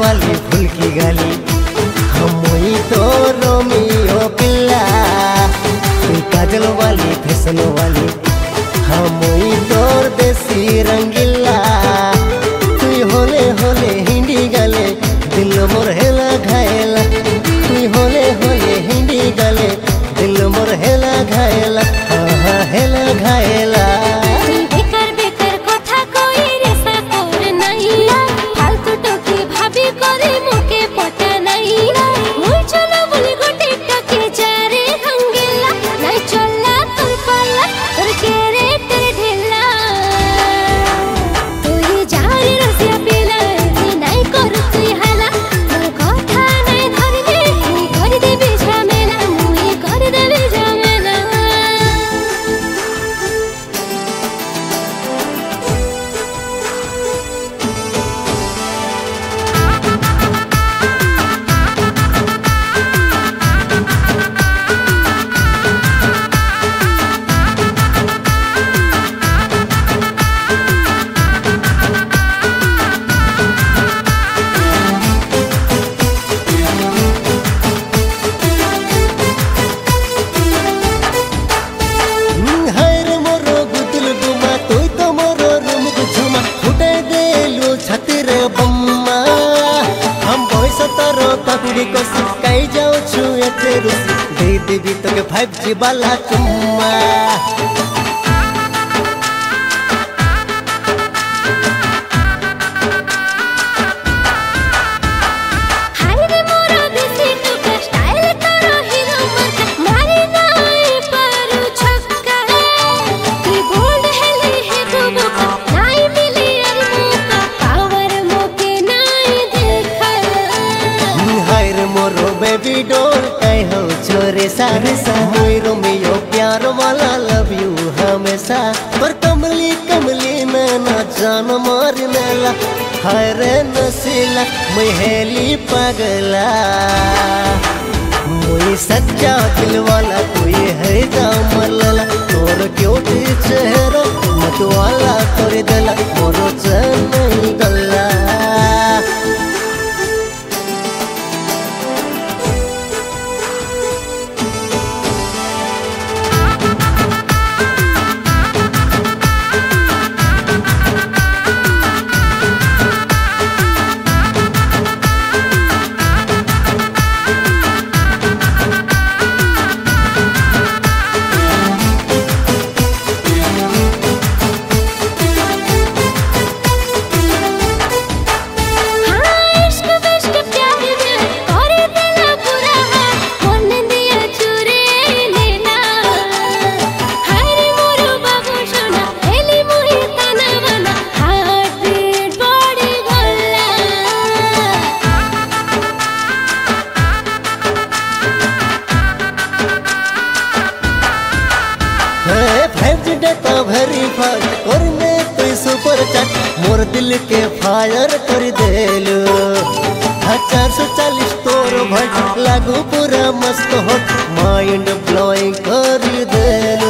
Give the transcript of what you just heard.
वाली भूल की गाली हम तो रोमियो पिल्ला तू काजल वाली फैशन वाली हम तोर देसी रंगीला तू होले होले हिंदी गाले दिल मोर हेला घायला तू होले होले हिंदी गाले दिल मोर हेला घायला हेला घायला को सिखाई जाओ छुए तेरे दे देवी तो के 5G वाला चुम्मा बेबी डॉल कह हो छोरे सारे सारे रोमियो प्यार वाला लव यू हमेशा पर कमली कमली में ना जान मारने ला हाय रे नसीला महेली पगला मुई सच्चा दिल वाला कोई है जामला तोर क्यूट चेहरा मत वाला तोरे दिला मोरो चैन नहीं गला भरी फास्ट और मैं तो सुपर चट मोर दिल के फायर कर देलो 440 तोर भट लागू पूरा मस्त हॉट माइंड ब्लोइंग कर देलो।